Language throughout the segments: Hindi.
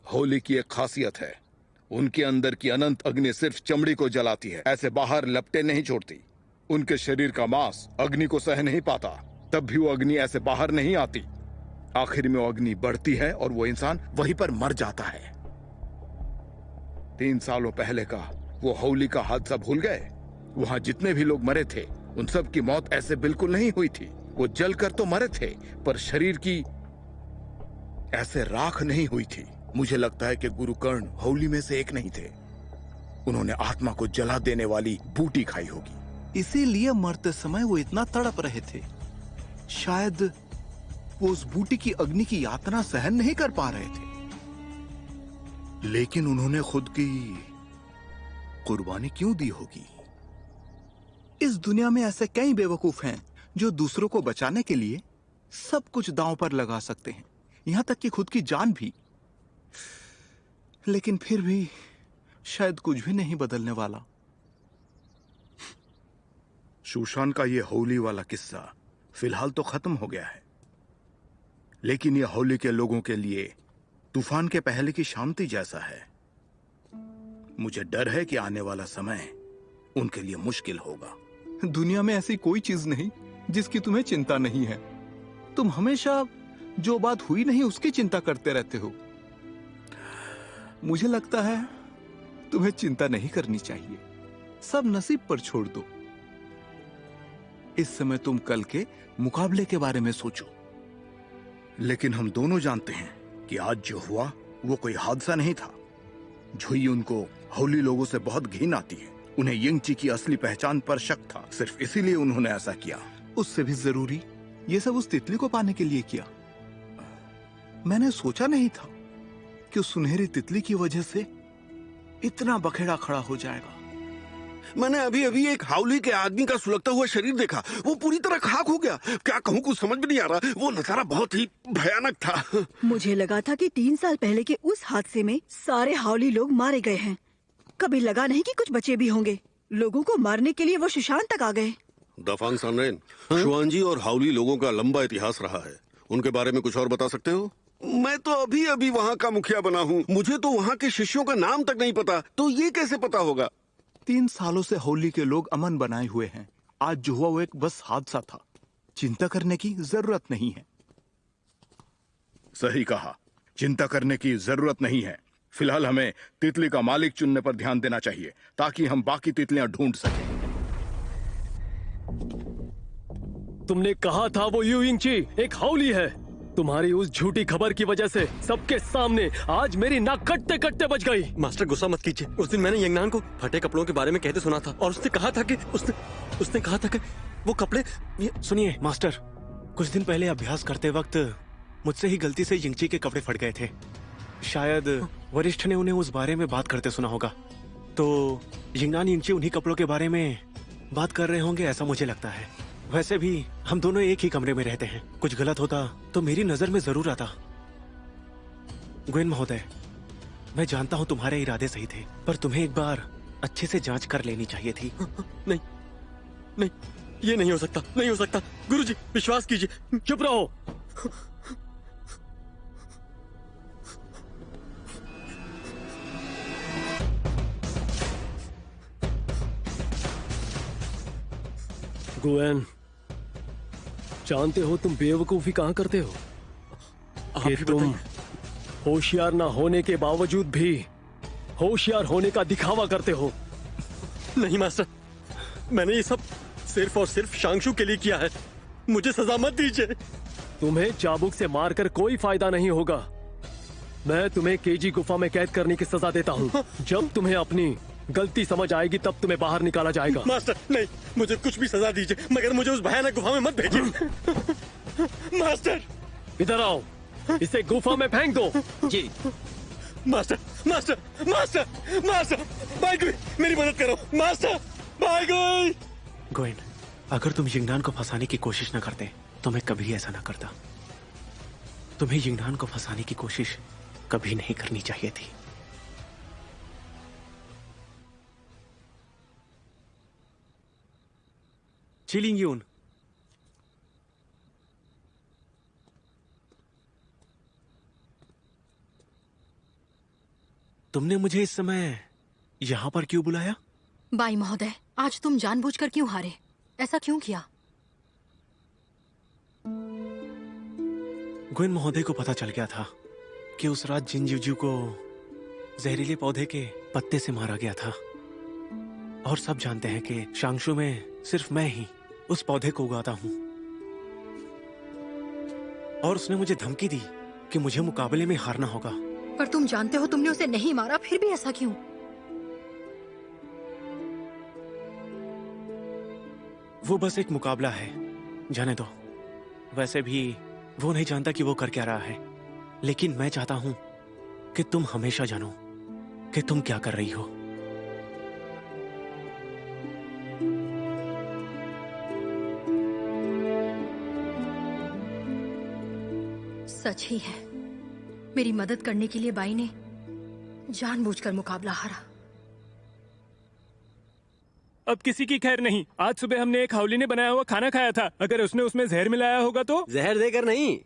होली की एक खासियत है, उनके अंदर की अनंत अग्नि सिर्फ चमड़ी को जलाती है, ऐसे बाहर लपटे नहीं छोड़ती। उनके शरीर का मांस अग्नि को सह नहीं पाता, तब भी वो अग्नि ऐसे बाहर नहीं आती। आखिर में वो अग्नि बढ़ती है और वो इंसान वहीं पर मर जाता है। 3 सालों पहले का वो होली का हादसा भूल गए? वहां जितने भी लोग मरे थे, उन सब की मौत ऐसे बिल्कुल नहीं हुई थी। वो जलकर तो मरे थे, पर शरीर की ऐसे राख नहीं हुई थी। मुझे लगता है कि गुरु कर्ण होली में से एक नहीं थे। उन्होंने आत्मा को जला देने वाली बूटी खाई होगी, इसीलिए मरते समय वो इतना तड़प रहे थे। शायद वो उस बूटी की अग्नि की यातना सहन नहीं कर पा रहे थे, लेकिन उन्होंने खुद की कुर्बानी क्यों दी होगी? इस दुनिया में ऐसे कई बेवकूफ हैं जो दूसरों को बचाने के लिए सब कुछ दांव पर लगा सकते हैं, यहां तक कि खुद की जान भी। लेकिन फिर भी शायद कुछ भी नहीं बदलने वाला। सुशांत का ये होली वाला किस्सा फिलहाल तो खत्म हो गया है, लेकिन ये होली के लोगों के लिए तूफान के पहले की शांति जैसा है। मुझे डर है कि आने वाला समय उनके लिए मुश्किल होगा। दुनिया में ऐसी कोई चीज नहीं जिसकी तुम्हें चिंता नहीं है। तुम हमेशा जो बात हुई नहीं उसकी चिंता करते रहते हो। मुझे लगता है तुम्हें चिंता नहीं करनी चाहिए, सब नसीब पर छोड़ दो। इस समय तुम कल के मुकाबले के बारे में सोचो। लेकिन हम दोनों जानते हैं कि आज जो हुआ वो कोई हादसा नहीं था। झुई उनको होली लोगों से बहुत घिन आती है। उन्हें यिंगची की असली पहचान पर शक था, सिर्फ इसीलिए उन्होंने ऐसा किया। उससे भी जरूरी ये सब उस तितली को पाने के लिए किया। मैंने सोचा नहीं था कि उस सुनहरी तितली की वजह से इतना बखेड़ा खड़ा हो जाएगा। मैंने अभी अभी एक हावली के आदमी का सुलगता हुआ शरीर देखा, वो पूरी तरह खाक हो गया। क्या कहूँ, कुछ समझ में नहीं आ रहा। वो नजारा बहुत ही भयानक था। मुझे लगा था कि 3 साल पहले के उस हादसे में सारे हावली लोग मारे गए हैं। कभी लगा नहीं कि कुछ बचे भी होंगे। लोगों को मारने के लिए वो सुशांत तक आ गए। दफांग सानरेन, शुआंजी और हावली लोगों का लंबा इतिहास रहा है। उनके बारे में कुछ और बता सकते हो? मैं तो अभी अभी वहाँ का मुखिया बना हूँ, मुझे तो वहाँ के शिष्यों का नाम तक नहीं पता, तो ये कैसे पता होगा? 3 सालों से होली के लोग अमन बनाए हुए हैं। आज जो हुआ वो एक बस हादसा था। चिंता करने की जरूरत नहीं है। सही कहा, चिंता करने की जरूरत नहीं है। फिलहाल हमें तितली का मालिक चुनने पर ध्यान देना चाहिए, ताकि हम बाकी तितलियां ढूंढ सकें। तुमने कहा था वो यू यिंगची एक हावली है। तुम्हारी उस झूठी खबर की वजह से सबके सामने आज मेरी नाक कटते कटते बच गई। मास्टर गुस्सा मत कीजिए। उस दिन मैंने यंगनान को फटे कपड़ों के बारे में कहते सुना था और उसने कहा था कि वो कपड़े। सुनिए मास्टर, कुछ दिन पहले अभ्यास करते वक्त मुझसे ही गलती से यिंगची के कपड़े फट गए थे। शायद वरिष्ठ ने उन्हें उस बारे में बात करते सुना होगा, तो यिंगनान यिंगची उन्हीं कपड़ों के बारे में बात कर रहे होंगे, ऐसा मुझे लगता है। वैसे भी हम दोनों एक ही कमरे में रहते हैं, कुछ गलत होता तो मेरी नजर में जरूर आता। गुएन महोदय, मैं जानता हूं तुम्हारे इरादे सही थे, पर तुम्हें एक बार अच्छे से जांच कर लेनी चाहिए थी। नहीं नहीं, ये नहीं हो सकता, नहीं हो सकता। गुरुजी विश्वास कीजिए। चुप रहो। गुएन, जानते हो तुम बेवकूफी कहां करते हो कि तुम होशियार ना होने के बावजूद भी होशियार होने का दिखावा करते हो। नहीं मास्टर, मैंने ये सब सिर्फ और सिर्फ शांगशु के लिए किया है। मुझे सजा मत दीजिए। तुम्हें चाबुक से मारकर कोई फायदा नहीं होगा। मैं तुम्हें केजी गुफा में कैद करने की सजा देता हूँ। जब तुम्हें अपनी गलती समझ आएगी तब तुम्हें बाहर निकाला जाएगा। मास्टर नहीं, मुझे कुछ भी सजा दीजिए, मगर मुझे उस भयानक गुफा में मत भेजिए। मास्टर इधर आओ, इसे गुफा में फेंक दो। जी मास्टर, मास्टर, मास्टर, मास्टर, भाई गुई, मेरी मदद करो। मास्टर, भाई गुई। गुएन, अगर तुम यिंगनान को फंसाने की कोशिश न करते तो मैं कभी ऐसा ना करता। तुम्हें यिंगनान को फंसाने की कोशिश कभी नहीं करनी चाहिए थी। चिलिंग यून, तुमने मुझे इस समय यहाँ पर क्यों बुलाया? बाई महोदय, आज तुम जानबूझकर क्यों हारे? ऐसा क्यों किया? गुइन महोदय को पता चल गया था कि उस रात जिन जीवजू को जहरीले पौधे के पत्ते से मारा गया था, और सब जानते हैं कि शांगशु में सिर्फ मैं ही उस पौधे को उगाता हूं। और उसने मुझे धमकी दी कि मुझे मुकाबले में हारना होगा। पर तुम जानते हो तुमने उसे नहीं मारा, फिर भी ऐसा क्यों? वो बस एक मुकाबला है, जाने दो। वैसे भी वो नहीं जानता कि वो कर क्या रहा है, लेकिन मैं चाहता हूं कि तुम हमेशा जानो कि तुम क्या कर रही हो। सच ही है, मेरी मदद करने के लिए बाई ने जानबूझकर मुकाबला हारा। अब किसी की खैर नहीं। आज सुबह हमने एक हाउली ने बनाया हुआ खाना खाया था। अगर उसने उसमें जहर मिलाया होगा तो? जहर देकर नहीं,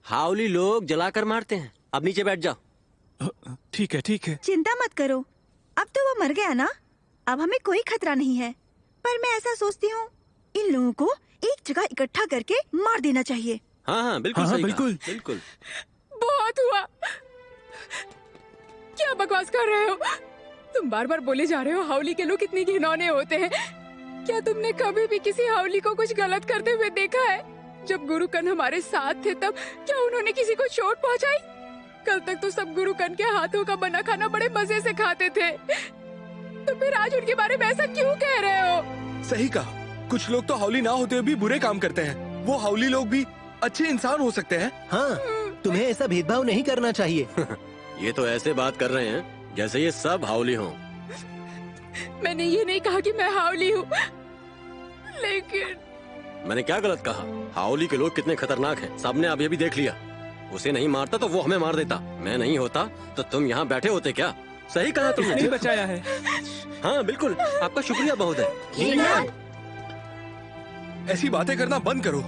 हावली लोग जलाकर मारते हैं। अब नीचे बैठ जाओ। ठीक है ठीक है। चिंता मत करो, अब तो वो मर गया ना, अब हमें कोई खतरा नहीं है। पर मैं ऐसा सोचती हूँ, इन लोगों को एक जगह इकट्ठा करके मार देना चाहिए। हाँ हाँ बिल्कुल हाँ, सही कहा, बिल्कुल। बिल्कुल। बहुत हुआ। क्या बकवास कर रहे हो? तुम बार बार बोले जा रहे हो हावली के लोग कितने घिनौने होते हैं। क्या तुमने कभी भी किसी हावली को कुछ गलत करते हुए देखा है? जब गुरुकन हमारे साथ थे तब क्या उन्होंने किसी को चोट पहुंचाई? कल तक तो सब गुरुकन के हाथों का बना खाना बड़े मजे से खाते थे, तो फिर आज उनके बारे में ऐसा क्यों कह रहे हो? सही कहा, कुछ लोग तो हावली ना होते हुए भी बुरे काम करते हैं। वो हावली लोग भी अच्छे इंसान हो सकते हैं। हाँ, तुम्हें ऐसा भेदभाव नहीं करना चाहिए। ये तो ऐसे बात कर रहे हैं जैसे ये सब हावली हों। मैंने ये नहीं कहा कि मैं हावली हूँ, लेकिन मैंने क्या गलत कहा? हावली के लोग कितने खतरनाक हैं, सबने अब ये भी देख लिया। उसे नहीं मारता तो वो हमें मार देता। मैं नहीं होता तो तुम यहाँ बैठे होते क्या? सही कहा तुमने। नहीं बचाया है। हाँ बिल्कुल, आपका शुक्रिया बहुत है। ऐसी बातें करना बंद करो।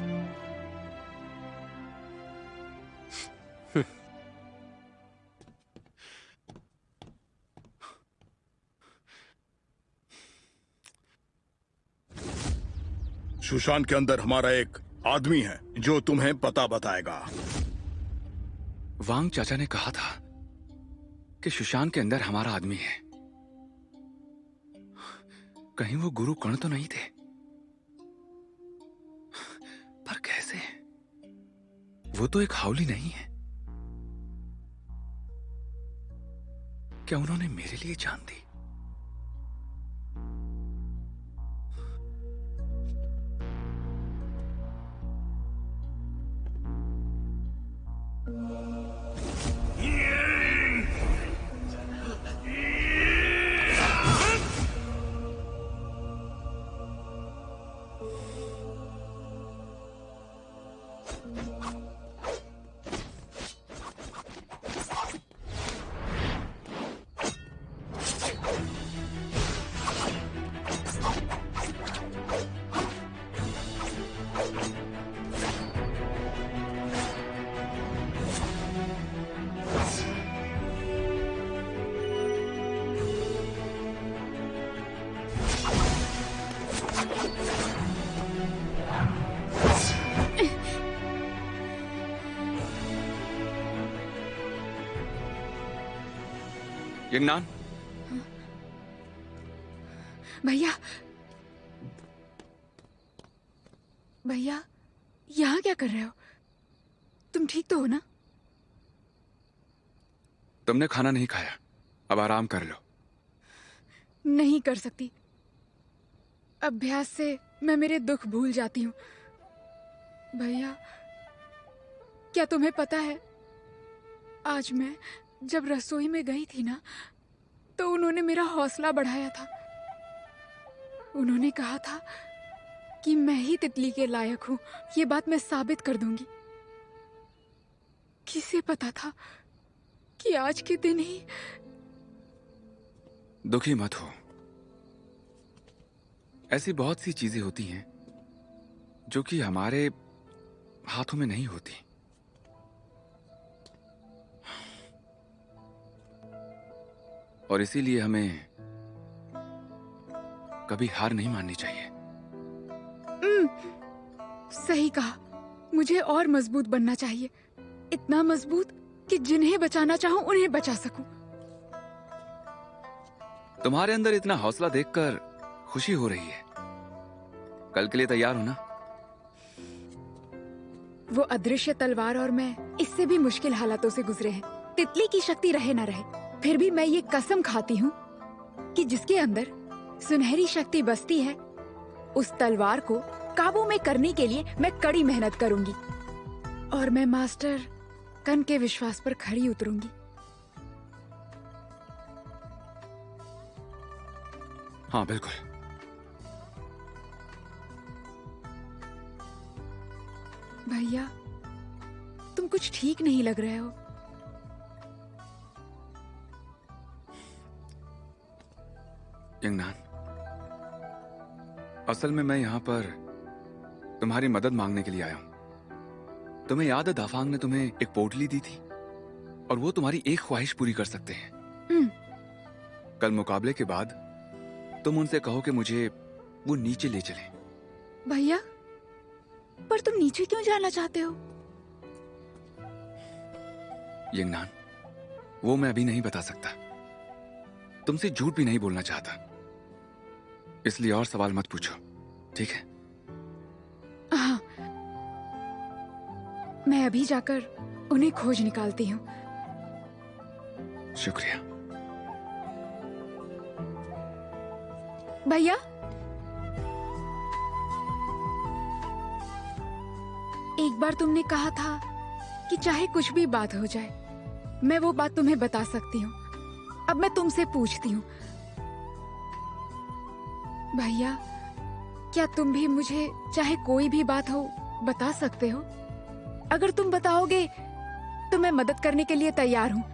सुशांत के अंदर हमारा एक आदमी है जो तुम्हें पता बताएगा। वांग चाचा ने कहा था कि सुशांत के अंदर हमारा आदमी है। कहीं वो गुरु कर्ण तो नहीं थे? पर कैसे? वो तो एक हावली नहीं है। क्या उन्होंने मेरे लिए जान दी? यंगनान, भैया, भैया, यहाँ क्या कर रहे हो? तुम ठीक तो हो ना? तुमने खाना नहीं खाया, अब आराम कर लो। नहीं कर सकती। अभ्यास से मैं मेरे दुख भूल जाती हूँ। भैया, क्या तुम्हें पता है, आज मैं जब रसोई में गई थी ना, तो उन्होंने मेरा हौसला बढ़ाया था। उन्होंने कहा था कि मैं ही तितली के लायक हूँ। ये बात मैं साबित कर दूंगी। किसे पता था कि आज के दिन ही। दुखी मत हो, ऐसी बहुत सी चीजें होती हैं जो कि हमारे हाथों में नहीं होती। और इसीलिए हमें कभी हार नहीं माननी चाहिए। सही कहा। मुझे और मजबूत बनना चाहिए, इतना मजबूत कि जिन्हें बचाना चाहूं उन्हें बचा सकूं। तुम्हारे अंदर इतना हौसला देखकर खुशी हो रही है। कल के लिए तैयार हो ना? वो अदृश्य तलवार और मैं इससे भी मुश्किल हालातों से गुजरे हैं। तितली की शक्ति रहे ना रहे, फिर भी मैं ये कसम खाती हूँ कि जिसके अंदर सुनहरी शक्ति बसती है, उस तलवार को काबू में करने के लिए मैं कड़ी मेहनत करूंगी और मैं मास्टर कन के विश्वास पर खड़ी उतरूंगी। हाँ बिल्कुल। भैया, तुम कुछ ठीक नहीं लग रहे हो। यंगनान, असल में मैं यहाँ पर तुम्हारी मदद मांगने के लिए आया हूं। तुम्हें याद है दाफांग ने तुम्हें एक पोटली दी थी और वो तुम्हारी एक ख्वाहिश पूरी कर सकते हैं। कल मुकाबले के बाद तुम उनसे कहो कि मुझे वो नीचे ले चले। भैया, पर तुम नीचे क्यों जाना चाहते हो? यंगनान, वो मैं अभी नहीं बता सकता। तुमसे झूठ भी नहीं बोलना चाहता, इसलिए और सवाल मत पूछो, ठीक है? हाँ, मैं अभी जाकर उन्हें खोज निकालती हूँ। शुक्रिया। भैया, एक बार तुमने कहा था कि चाहे कुछ भी बात हो जाए, मैं वो बात तुम्हें बता सकती हूँ। अब मैं तुमसे पूछती हूँ, भैया, क्या तुम भी मुझे चाहे कोई भी बात हो बता सकते हो? अगर तुम बताओगे तो मैं मदद करने के लिए तैयार हूँ।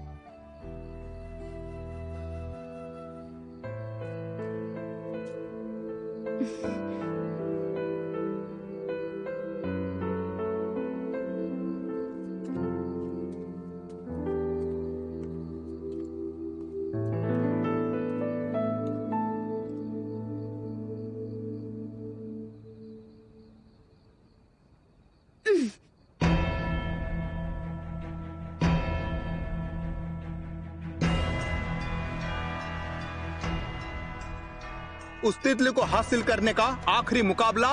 उस तितली को हासिल करने का आखिरी मुकाबला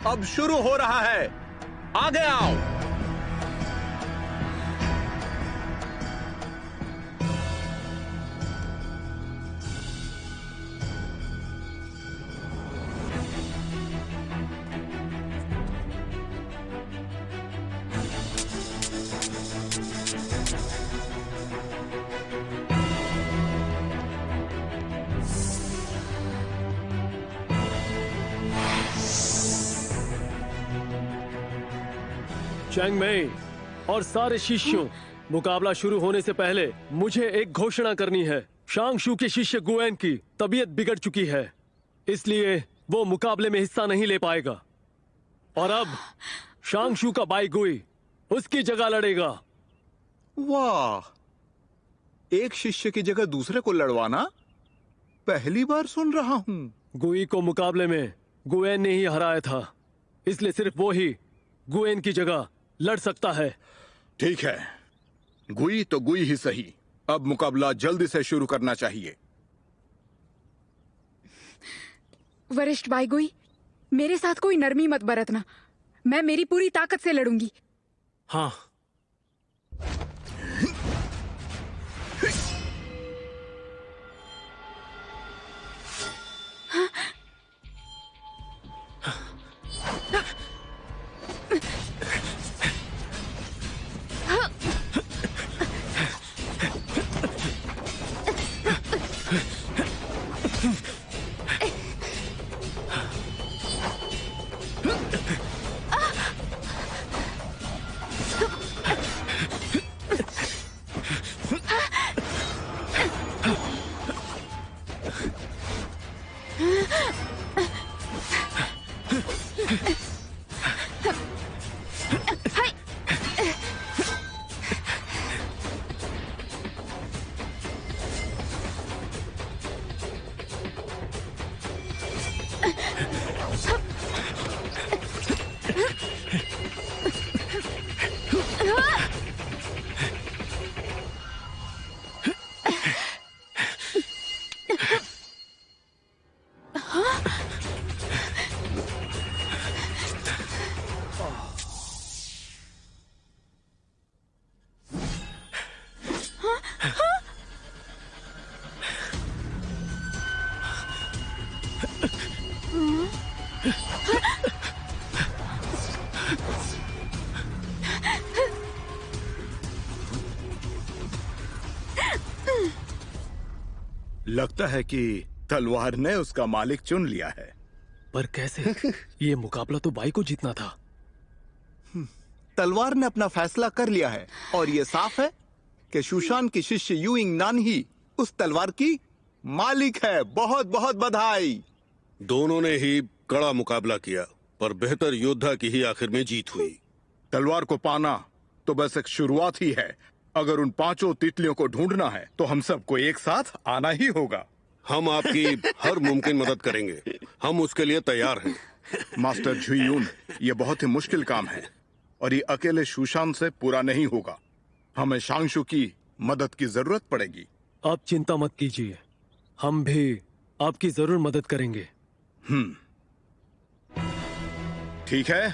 अब शुरू हो रहा है। आगे आओ। चैंग मेई और सारे शिष्यों, मुकाबला शुरू होने से पहले मुझे एक घोषणा करनी है। शांगशू के शिष्य गुएन की तबीयत बिगड़ चुकी है, इसलिए वो मुकाबले में हिस्सा नहीं ले पाएगा। और अब शांगशू का भाई गुई उसकी जगह लड़ेगा। वाह, एक शिष्य की जगह दूसरे को लड़वाना पहली बार सुन रहा हूं। गुई को मुकाबले में गुएन ने ही हराया था, इसलिए सिर्फ वो ही गुएन की जगह लड़ सकता है। ठीक है, गुई तो गुई ही सही। अब मुकाबला जल्दी से शुरू करना चाहिए। वरिष्ठ भाई गुई, मेरे साथ कोई नरमी मत बरतना। मैं मेरी पूरी ताकत से लड़ूंगी। हाँ। लगता है कि तलवार ने उसका मालिक चुन लिया है। पर कैसे? ये मुकाबला तो बाई को जीतना था। तलवार ने अपना फैसला कर लिया है और ये साफ है कि सुशांत की शिष्य यू यिंग नान ही उस तलवार की मालिक है। बहुत बहुत बधाई। दोनों ने ही कड़ा मुकाबला किया, पर बेहतर योद्धा की ही आखिर में जीत हुई। तलवार को पाना तो बस एक शुरुआत ही है। अगर उन 5 तितलियों को ढूंढना है तो हम सबको एक साथ आना ही होगा। हम आपकी हर मुमकिन मदद करेंगे, हम उसके लिए तैयार हैं। मास्टर झुइयून, ये बहुत ही मुश्किल काम है और ये अकेले सुशांत से पूरा नहीं होगा। हमें शांगशु की मदद की जरूरत पड़ेगी। आप चिंता मत कीजिए, हम भी आपकी जरूर मदद करेंगे। ठीक है,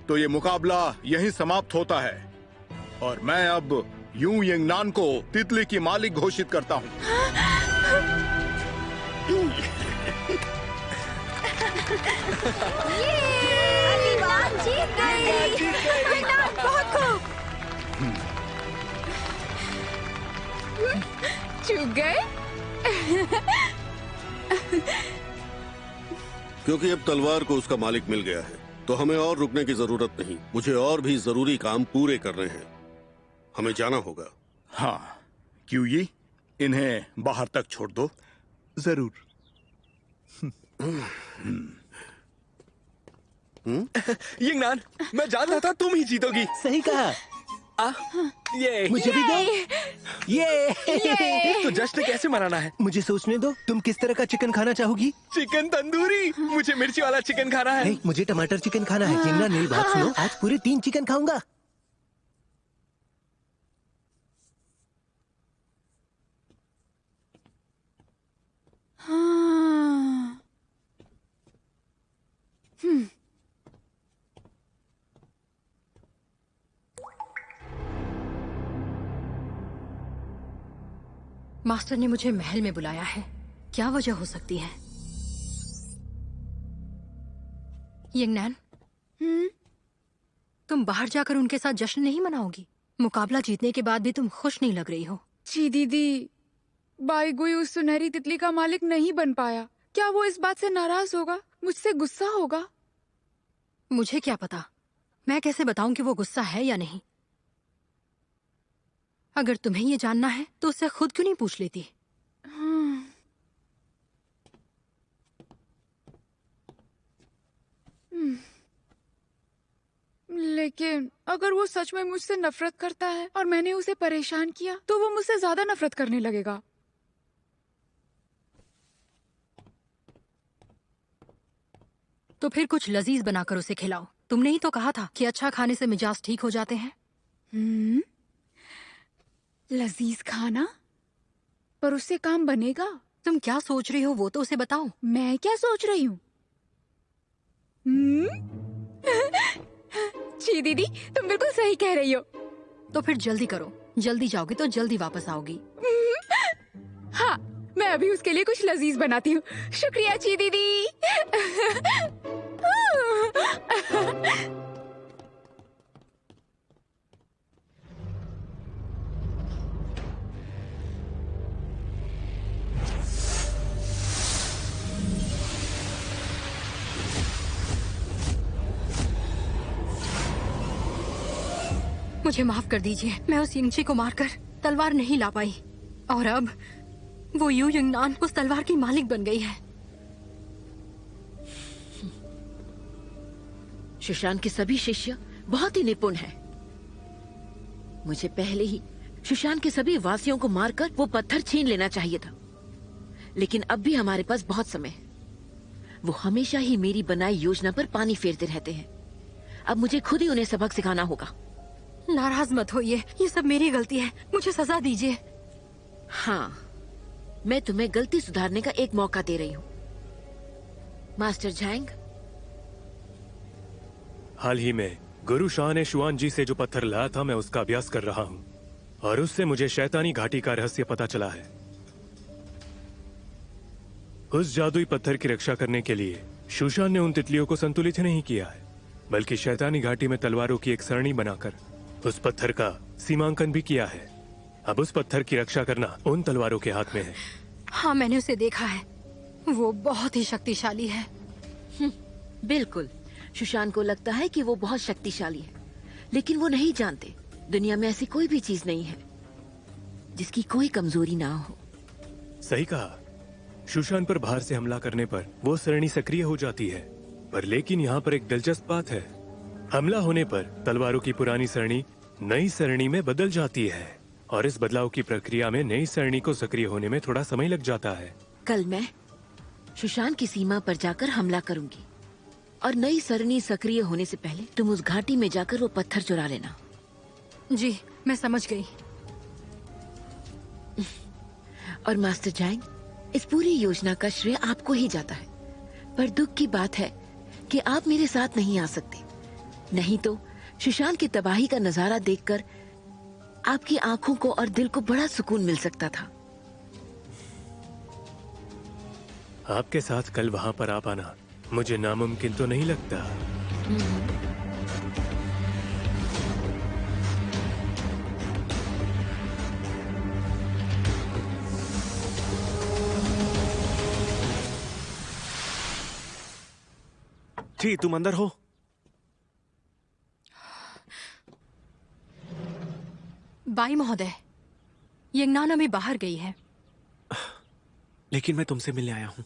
तो ये मुकाबला यहीं समाप्त होता है और मैं अब यू यिंग नान को तितली की मालिक घोषित करता हूँ। बहुत खूब। चूक गए। क्योंकि अब तलवार को उसका मालिक मिल गया है तो हमें और रुकने की जरूरत नहीं। मुझे और भी जरूरी काम पूरे करने हैं, हमें जाना होगा। हाँ क्यूई, इन्हें बाहर तक छोड़ दो। जरूर। यिंगनान, मैं जानता था तुम ही जीतोगी। सही कहा। ये मुझे भी दो। ये तो जश्न कैसे मनाना है? मुझे सोचने दो। तुम किस तरह का चिकन खाना चाहोगी? चिकन तंदूरी। मुझे मिर्ची वाला चिकन खाना है। नहीं, मुझे टमाटर चिकन खाना है। यिंगनान, मेरी बात सुनो, आज पूरे 3 चिकन खाऊंगा। मास्टर ने मुझे महल में बुलाया है, क्या वजह हो सकती है? यिंगनान, तुम बाहर जाकर उनके साथ जश्न नहीं मनाओगी? मुकाबला जीतने के बाद भी तुम खुश नहीं लग रही हो। जी दीदी, बाईगुई उस सुनहरी तितली का मालिक नहीं बन पाया। क्या वो इस बात से नाराज होगा? मुझसे गुस्सा होगा? मुझे क्या पता, मैं कैसे बताऊं कि वो गुस्सा है या नहीं? अगर तुम्हें ये जानना है तो उससे खुद क्यों नहीं पूछ लेती? लेकिन अगर वो सच में मुझसे नफरत करता है और मैंने उसे परेशान किया तो वो मुझसे ज्यादा नफरत करने लगेगा। तो फिर कुछ लजीज बनाकर उसे खिलाओ। तुमने ही तो कहा था कि अच्छा खाने से मिजाज ठीक हो जाते हैं। लजीज खाना? पर उससे काम बनेगा? तुम क्या सोच रही हो वो तो उसे बताओ। मैं क्या सोच रही हूँ? जी दीदी, तुम बिल्कुल सही कह रही हो। तो फिर जल्दी करो, जल्दी जाओगी तो जल्दी वापस आओगी। हाँ, मैं अभी उसके लिए कुछ लजीज बनाती हूँ। शुक्रिया जी दीदी। मुझे माफ कर दीजिए, मैं उस यिंगची को मारकर तलवार नहीं ला पाई और अब वो यू यिंगनान उस तलवार की मालिक बन गई है। सुशांत के सभी शिष्य बहुत ही निपुण हैं। मुझे पहले ही सुशांत के सभी वासियों को मारकर वो पत्थर छीन लेना चाहिए था, लेकिन अब भी हमारे पास बहुत समय है। वो हमेशा ही मेरी बनाई योजना पर पानी फेरते रहते हैं। अब मुझे खुद ही उन्हें सबक सिखाना होगा। नाराज मत होइए, ये सब मेरी गलती है, मुझे सजा दीजिए। हाँ, मैं तुम्हें गलती सुधारने का एक मौका दे रही हूँ। मास्टर झांग, हाल ही में गुरु शाह ने शुआन जी से जो पत्थर लाया था मैं उसका अभ्यास कर रहा हूँ और उससे मुझे शैतानी घाटी का रहस्य पता चला है। उस जादुई पत्थर की रक्षा करने के लिए शूशान ने उन तितलियों को संतुलित नहीं किया है, बल्कि शैतानी घाटी में तलवारों की एक सरणी बनाकर उस पत्थर का सीमांकन भी किया है। अब उस पत्थर की रक्षा करना उन तलवारों के हाथ में है। हाँ, मैंने उसे देखा है, वो बहुत ही शक्तिशाली है। बिल्कुल, सुशांत को लगता है कि वो बहुत शक्तिशाली है, लेकिन वो नहीं जानते दुनिया में ऐसी कोई भी चीज नहीं है जिसकी कोई कमजोरी ना हो। सही कहा। शूशान पर बाहर से हमला करने पर वो सरणी सक्रिय हो जाती है, पर लेकिन यहाँ पर एक दिलचस्प बात है। हमला होने पर तलवारों की पुरानी सरणी नई सरणी में बदल जाती है, और इस बदलाव की प्रक्रिया में नई सरणी को सक्रिय होने में थोड़ा समय लग जाता है। कल मैं सुशांत की सीमा पर जाकर हमला करूंगी, और नई सरणी सक्रिय होने से पहले तुम उस घाटी में जाकर वो पत्थर चुरा लेना। जी, मैं समझ गई। और मास्टर जैंग, इस पूरी योजना का श्रेय आपको ही जाता है, पर दुख की बात है कि आप मेरे साथ नहीं आ सकते। नहीं तो सुशांत की तबाही का नजारा देखकर आपकी आंखों को और दिल को बड़ा सुकून मिल सकता था। आपके साथ कल वहां पर आ पाना मुझे नामुमकिन तो नहीं लगता। जी, तुम अंदर हो? बाई महोदय, यंगनान अभी बाहर गई है। लेकिन मैं तुमसे मिलने आया हूँ।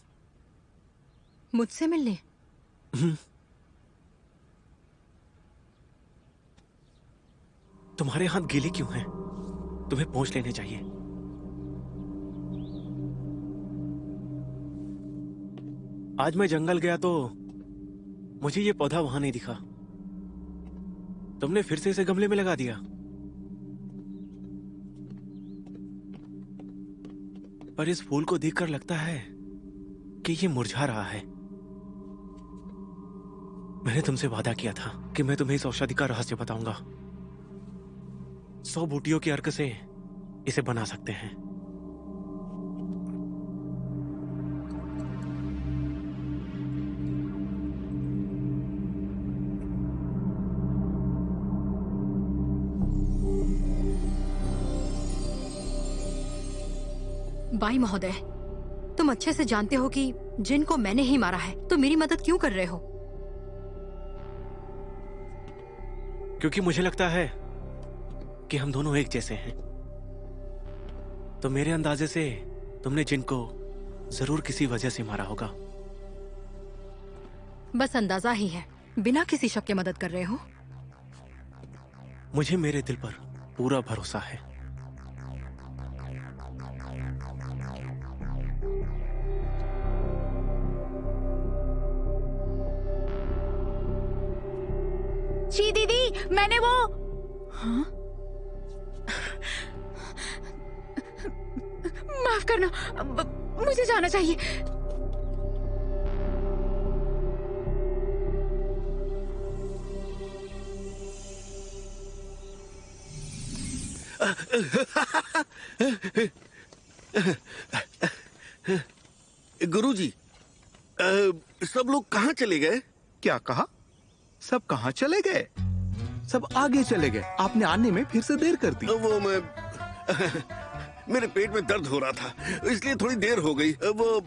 मुझसे मिलने? तुम्हारे हाथ गीले क्यों हैं? तुम्हें पोंछ लेने चाहिए। आज मैं जंगल गया तो मुझे ये पौधा वहां नहीं दिखा। तुमने फिर से इसे गमले में लगा दिया। पर इस फूल को देखकर लगता है कि ये मुरझा रहा है। मैंने तुमसे वादा किया था कि मैं तुम्हें इस औषधि का रहस्य बताऊंगा। 100 बूटियों के अर्क से इसे बना सकते हैं। बाई महोदय, तुम अच्छे से जानते हो कि जिन को मैंने ही मारा है, तो मेरी मदद क्यों कर रहे हो? क्योंकि मुझे लगता है कि हम दोनों एक जैसे हैं। तो मेरे अंदाजे से तुमने जिन को जरूर किसी वजह से मारा होगा। बस अंदाजा ही है, बिना किसी शक के मदद कर रहे हो। मुझे मेरे दिल पर पूरा भरोसा है। जी दीदी, मैंने वो... हाँ? माफ करना, मुझे जाना चाहिए। गुरुजी, सब लोग कहाँ चले गए? क्या कहा? सब कहाँ चले गए? सब आगे चले गए। आपने आने में फिर से देर कर दी। वो मैं मेरे पेट में दर्द हो रहा था, इसलिए थोड़ी देर हो गई। वो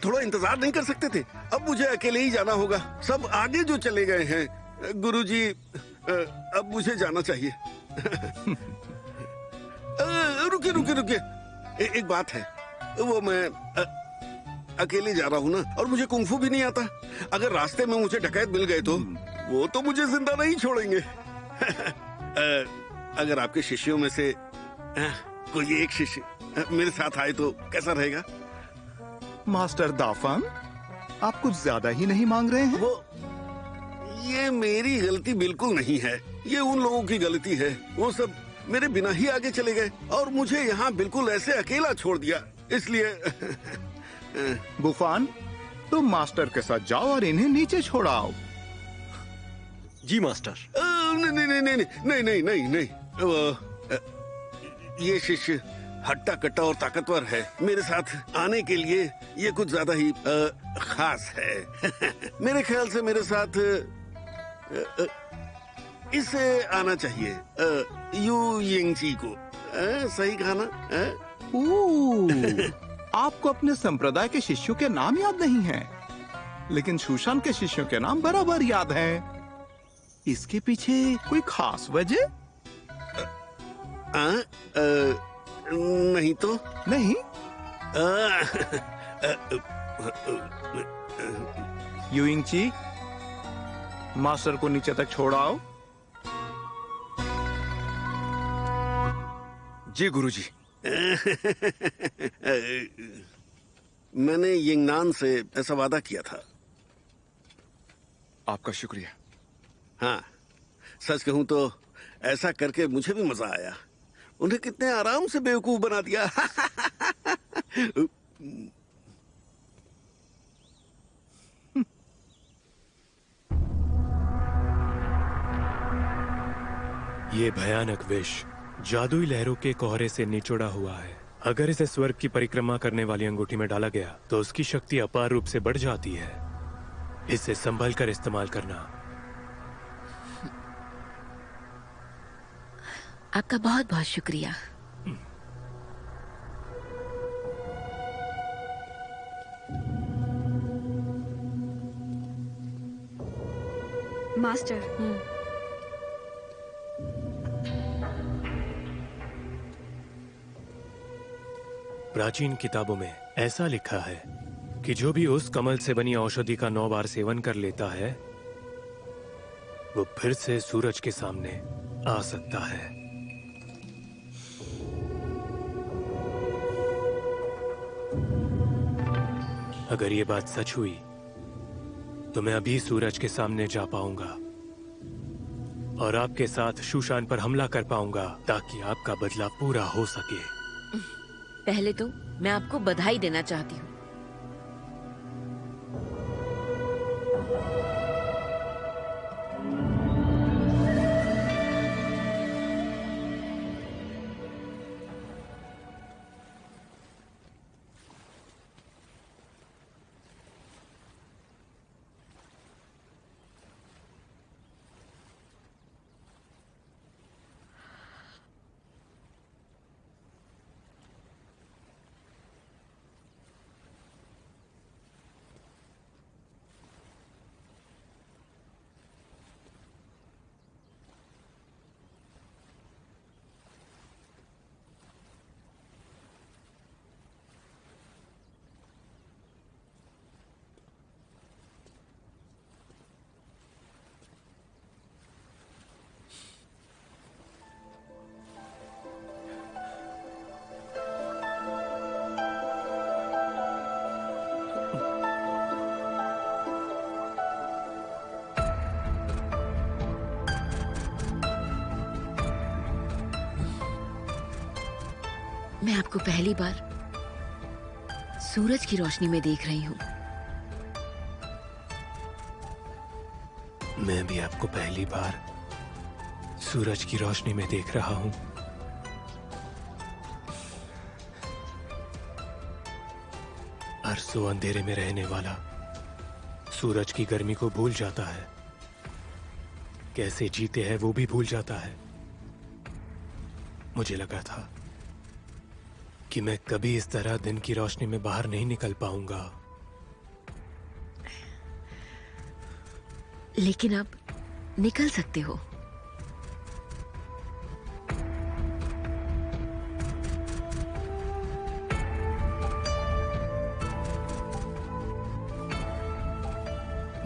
थोड़ा इंतजार नहीं कर सकते थे? अब मुझे अकेले ही जाना होगा। सब आगे जो चले गए हैं। गुरुजी, अब मुझे जाना चाहिए। रुकिए रुकिए रुकिए, एक बात है। वो मैं अकेले जा रहा हूँ ना, और मुझे कुंफू भी नहीं आता। अगर रास्ते में मुझे डकैत मिल गए तो वो तो मुझे जिंदा नहीं छोड़ेंगे। अगर आपके शिष्यों में से कोई एक शिष्य मेरे साथ आए तो कैसा रहेगा? मास्टर दाफंग, आप कुछ ज्यादा ही नहीं मांग रहे हैं? ये मेरी गलती बिल्कुल नहीं है, ये उन लोगों की गलती है। वो सब मेरे बिना ही आगे चले गए और मुझे यहाँ बिल्कुल ऐसे अकेला छोड़ दिया, इसलिए बुफान, तुम मास्टर के साथ जाओ और इन्हें नीचे छोड़ाओ। जी मास्टर। नहीं नहीं नहीं नहीं नहीं नहीं नहीं नहीं, ये शिष्य हट्टा कट्टा और ताकतवर है। मेरे साथ आने के लिए ये कुछ ज्यादा ही खास है। मेरे ख्याल से मेरे साथ इसे आना चाहिए, यू यिंगची को। सही कहा ना? आपको अपने संप्रदाय के शिष्यों के नाम याद नहीं है, लेकिन शूशान के शिष्यों के नाम बराबर याद हैं। इसके पीछे कोई खास वजह? नहीं तो नहीं। यूइंगची, मास्टर को नीचे तक छोड़ाओ। जी गुरुजी। मैंने यिंगनान से ऐसा वादा किया था। आपका शुक्रिया। हाँ, सच कहूं तो ऐसा करके मुझे भी मजा आया। उन्हें कितने आराम से बेवकूफ बना दिया। ये भयानक विष जादुई लहरों के कोहरे से निचोड़ा हुआ है। अगर इसे स्वर्ग की परिक्रमा करने वाली अंगूठी में डाला गया तो उसकी शक्ति अपार रूप से बढ़ जाती है। इसे संभल कर इस्तेमाल करना। आपका बहुत बहुत शुक्रिया। मास्टर, प्राचीन किताबों में ऐसा लिखा है कि जो भी उस कमल से बनी औषधि का 9 बार सेवन कर लेता है वो फिर से सूरज के सामने आ सकता है। अगर ये बात सच हुई तो मैं अभी सूरज के सामने जा पाऊंगा और आपके साथ शूशान पर हमला कर पाऊंगा ताकि आपका बदला पूरा हो सके। पहले तो मैं आपको बधाई देना चाहती हूँ। मैं आपको पहली बार सूरज की रोशनी में देख रही हूँ। मैं भी आपको पहली बार सूरज की रोशनी में देख रहा हूँ। अरसों अंधेरे में रहने वाला सूरज की गर्मी को भूल जाता है, कैसे जीते हैं वो भी भूल जाता है। मुझे लगा था कि मैं कभी इस तरह दिन की रोशनी में बाहर नहीं निकल पाऊंगा, लेकिन अब निकल सकते हो।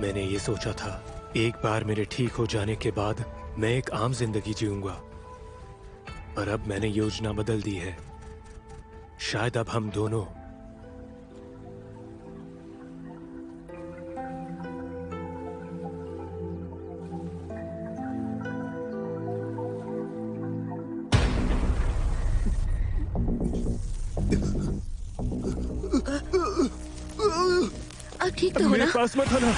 मैंने ये सोचा था एक बार मेरे ठीक हो जाने के बाद मैं एक आम जिंदगी जीऊंगा, पर अब मैंने योजना बदल दी है। शायद अब हम दोनों अब ठीक तो हो ना? मेरे पास मत आना।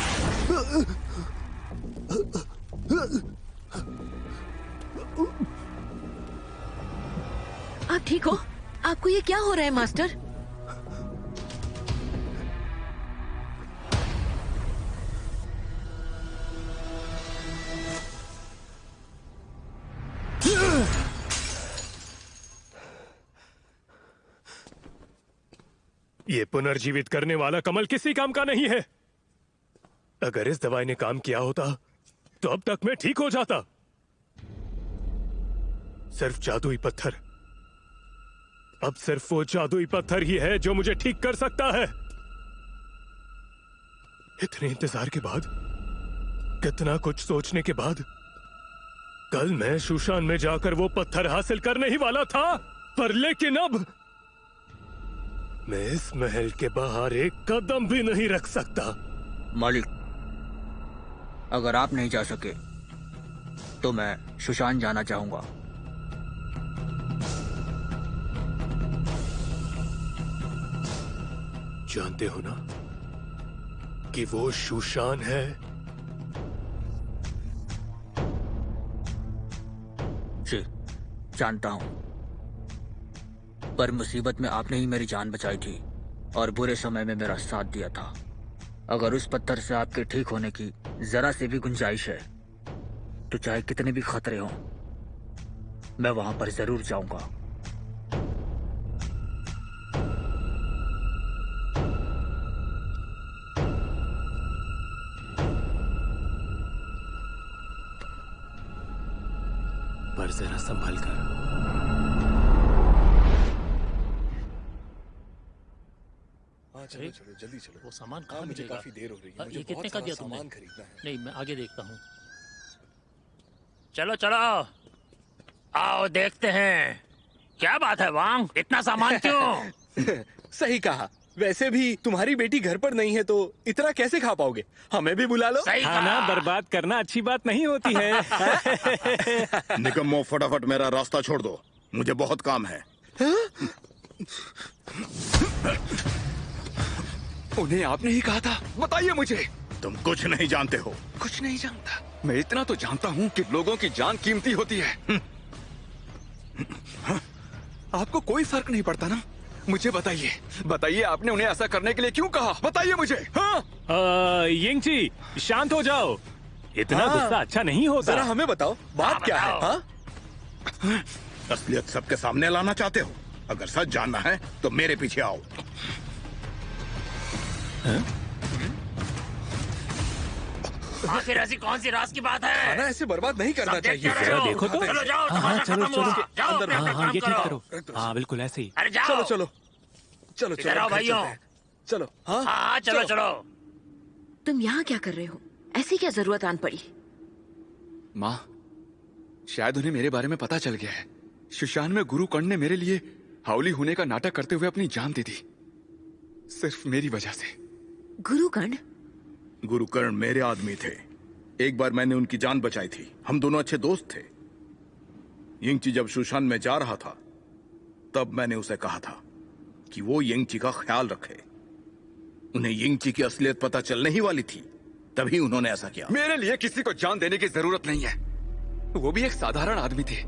आप ठीक हो? आपको ये क्या हो रहा है मास्टर? ये पुनर्जीवित करने वाला कमल किसी काम का नहीं है। अगर इस दवाई ने काम किया होता तो अब तक मैं ठीक हो जाता। सिर्फ जादुई पत्थर, अब सिर्फ वो जादुई पत्थर ही है जो मुझे ठीक कर सकता है। इतने इंतजार के बाद, कितना कुछ सोचने के बाद, कल मैं शूशान में जाकर वो पत्थर हासिल करने ही वाला था, पर लेकिन अब मैं इस महल के बाहर एक कदम भी नहीं रख सकता। मालिक, अगर आप नहीं जा सके तो मैं शूशान जाना चाहूंगा। जानते हो ना कि वो शूशान है? जी, जानता हूं, पर मुसीबत में आपने ही मेरी जान बचाई थी और बुरे समय में मेरा साथ दिया था। अगर उस पत्थर से आपके ठीक होने की जरा से भी गुंजाइश है तो चाहे कितने भी खतरे हों, मैं वहां पर जरूर जाऊंगा। पर जरा संभल कर। चलो चलो जल्दी चलो। वो सामान कहाँ मुझे मिलेगा? काफी देर हो रही है। मुझे ये कितने बहुत का दिया सारा तुमने? सामान खरीदना है। नहीं, मैं आगे देखता हूँ। चलो चलो, आओ देखते हैं क्या बात है वांग, इतना सामान क्यों? सही कहा। वैसे भी तुम्हारी बेटी घर पर नहीं है तो इतना कैसे खा पाओगे? हमें भी बुला लो। खाना बर्बाद करना अच्छी बात नहीं होती है। निकम्मो, फटाफट मेरा रास्ता छोड़ दो, मुझे बहुत काम है। उन्हें आपने ही कहा था, बताइए मुझे। तुम कुछ नहीं जानते हो। कुछ नहीं जानता? मैं इतना तो जानता हूँ कि लोगों की जान कीमती होती है। आपको कोई फर्क नहीं पड़ता ना? मुझे बताइए, बताइए आपने उन्हें ऐसा करने के लिए क्यों कहा? बताइए मुझे। हाँ? यिंगची, शांत हो जाओ। इतना गुस्सा अच्छा नहीं होता। जरा हमें बताओ, बात क्या है? हाँ? असलियत सबके सामने लाना चाहते हो? अगर सच जानना है तो मेरे पीछे आओ। आखिर ऐसी कौन सी राज की बात है? खाना ऐसे बर्बाद नहीं करना चाहिए। जरा देखो तो। चलो जाओ, हाँ, चलो चलो। जाओ, अंदर अपना काम ये ठीक करो। करो। हाँ, बिल्कुल ऐसे ही। अरे जाओ। चलो चलो चलो इधर आओ घर भाइयों। चलते हैं। चलो। हाँ हाँ, चलो चलो। तुम यहाँ क्या कर रहे हो? ऐसी क्या जरूरत आन पड़ी? माँ, शायद उन्हें मेरे बारे में पता चल गया है। शूशान में गुरु कर्ण ने मेरे लिए हाउली होने का नाटक करते हुए अपनी जान दे दी, सिर्फ मेरी वजह से। गुरु कर्ण? गुरु कर्ण मेरे आदमी थे। एक बार मैंने उनकी जान बचाई थी। हम दोनों अच्छे दोस्त थे। यिंगची जब शूशान में जा रहा था तब मैंने उसे कहा था कि वो यिंगची का ख्याल रखे। उन्हें यिंगची की असलियत पता चलने ही वाली थी, तभी उन्होंने ऐसा किया। मेरे लिए किसी को जान देने की जरूरत नहीं है। वो भी एक साधारण आदमी थे।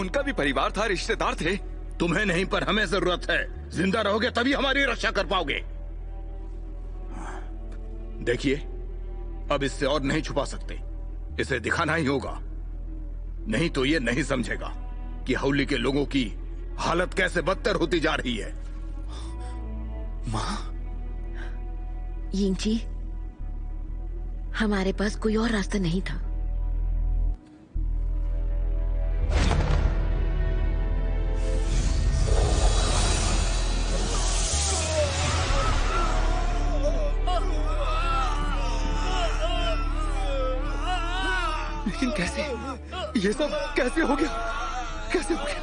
उनका भी परिवार था, रिश्तेदार थे। तुम्हें नहीं, पर हमें जरूरत है। जिंदा रहोगे तभी हमारी रक्षा कर पाओगे। देखिए, अब इससे और नहीं छुपा सकते। इसे दिखाना ही होगा, नहीं तो ये नहीं समझेगा कि हाउली के लोगों की हालत कैसे बदतर होती जा रही है। माँ, यिंगची, हमारे पास कोई और रास्ता नहीं था। लेकिन कैसे? ये सब कैसे हो गया? कैसे हो गया?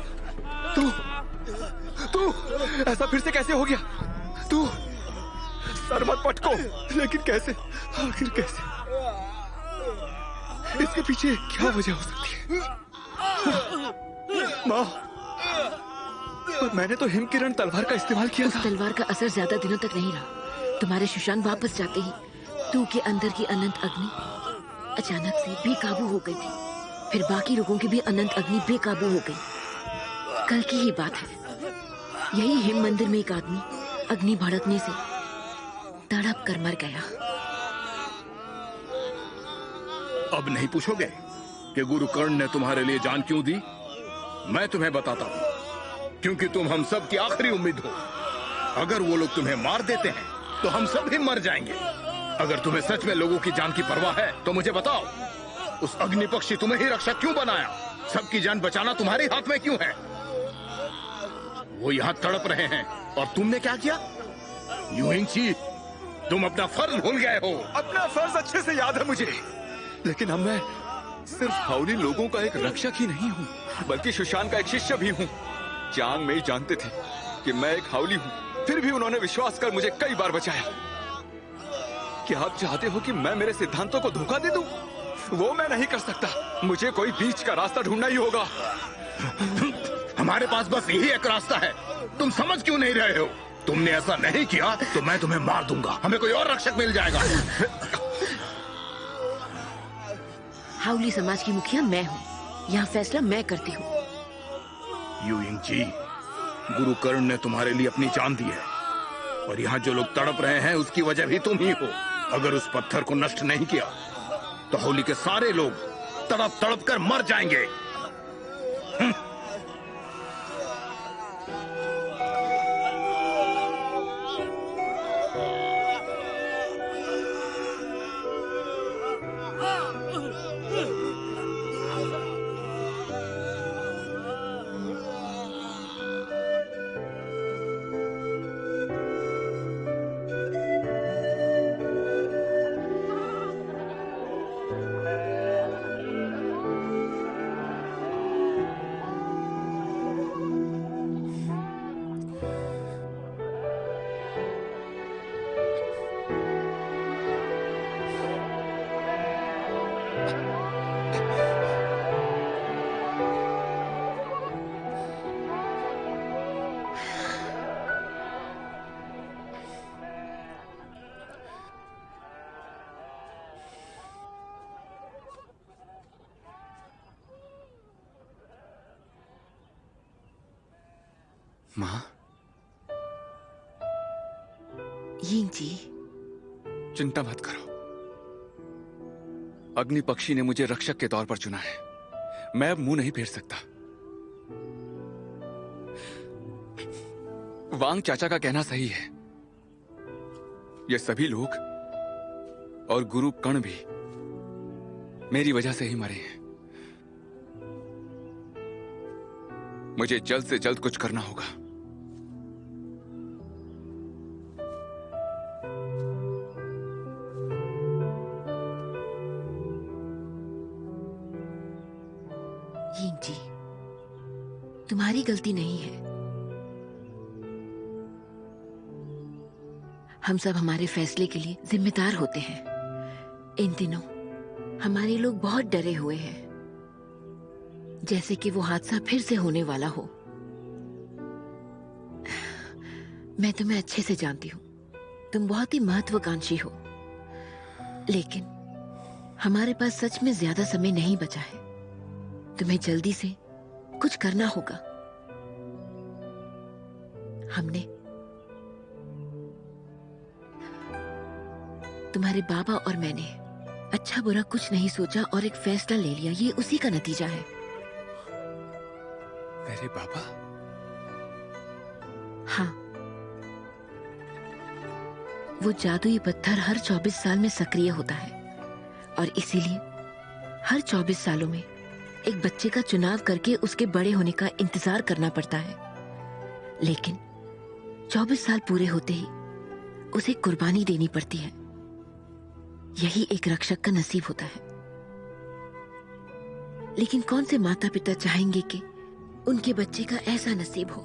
तू ऐसा फिर से कैसे हो गया? तू सर मत पटको। लेकिन कैसे? आखिर कैसे? इसके पीछे क्या वजह हो सकती है? माँ, मैंने तो हिमकिरण तलवार का इस्तेमाल किया था। उस तलवार का असर ज्यादा दिनों तक नहीं रहा। तुम्हारे शूशान वापस जाते ही तू के अंदर की अनंत अग्नि अचानक से बेकाबू हो गई थी। फिर बाकी लोगों की भी अनंत अग्नि बेकाबू हो गई। कल की ही बात है। यही हिम मंदिर में एक आदमी अग्नि भड़कने से तड़प कर मर गया। अब नहीं पूछोगे कि गुरु कर्ण ने तुम्हारे लिए जान क्यों दी? मैं तुम्हें बताता हूँ, क्योंकि तुम हम सब की आखिरी उम्मीद हो। अगर वो लोग तुम्हें मार देते हैं तो हम सब भी मर जाएंगे। अगर तुम्हें सच में लोगों की जान की परवाह है तो मुझे बताओ, उस अग्नि पक्षी तुम्हें ही रक्षक क्यों बनाया? सबकी जान बचाना तुम्हारे हाथ में क्यों है? वो यहाँ तड़प रहे हैं और तुमने क्या किया? यूइंगची, तुम अपना फर्ज भूल गए हो। अपना फर्ज अच्छे से याद है मुझे, लेकिन अब मैं सिर्फ हाउली लोगों का एक रक्षक ही नहीं हूँ, बल्कि सुशांत का एक शिष्य भी हूँ। चांग में जानते थे कि मैं एक हाउली हूँ, फिर भी उन्होंने विश्वास कर मुझे कई बार बचाया। क्या आप चाहते हो कि मैं मेरे सिद्धांतों को धोखा दे दूं? वो मैं नहीं कर सकता। मुझे कोई बीच का रास्ता ढूंढना ही होगा। हमारे पास बस यही एक रास्ता है। तुम समझ क्यों नहीं रहे हो? तुमने ऐसा नहीं किया तो मैं तुम्हें मार दूंगा। हमें कोई और रक्षक मिल जाएगा। हाउली समाज की मुखिया मैं हूँ, यहाँ फैसला मैं करती हूँ। यूइंगची, गुरु कर्ण ने तुम्हारे लिए अपनी जान दी है और यहाँ जो लोग तड़प रहे हैं उसकी वजह भी तुम ही हो। अगर उस पत्थर को नष्ट नहीं किया तो हाउली के सारे लोग तड़प तड़प कर मर जाएंगे। माँ, यिंग जी, चिंता मत करो। अग्नि पक्षी ने मुझे रक्षक के तौर पर चुना है। मैं अब मुंह नहीं फेर सकता। वांग चाचा का कहना सही है। ये सभी लोग और गुरु कर्ण भी मेरी वजह से ही मरे हैं। मुझे जल्द से जल्द कुछ करना होगा। यिंग जी, तुम्हारी गलती नहीं है। हम सब हमारे फैसले के लिए जिम्मेदार होते हैं। इन दिनों हमारे लोग बहुत डरे हुए हैं, जैसे कि वो हादसा फिर से होने वाला हो। मैं तुम्हें अच्छे से जानती हूँ, तुम बहुत ही महत्वाकांक्षी हो, लेकिन हमारे पास सच में ज्यादा समय नहीं बचा है। तुम्हें जल्दी से कुछ करना होगा। हमने तुम्हारे बाबा और मैंने अच्छा बुरा कुछ नहीं सोचा और एक फैसला ले लिया। ये उसी का नतीजा है। मेरे बाबा? हाँ, वो जादुई पत्थर हर 24 साल में सक्रिय होता है और इसीलिए हर 24 सालों में एक बच्चे का चुनाव करके उसके बड़े होने का इंतजार करना पड़ता है। लेकिन 24 साल पूरे होते ही उसे कुर्बानी देनी पड़ती है। यही एक रक्षक का नसीब होता है। लेकिन कौन से माता पिता चाहेंगे कि उनके बच्चे का ऐसा नसीब हो?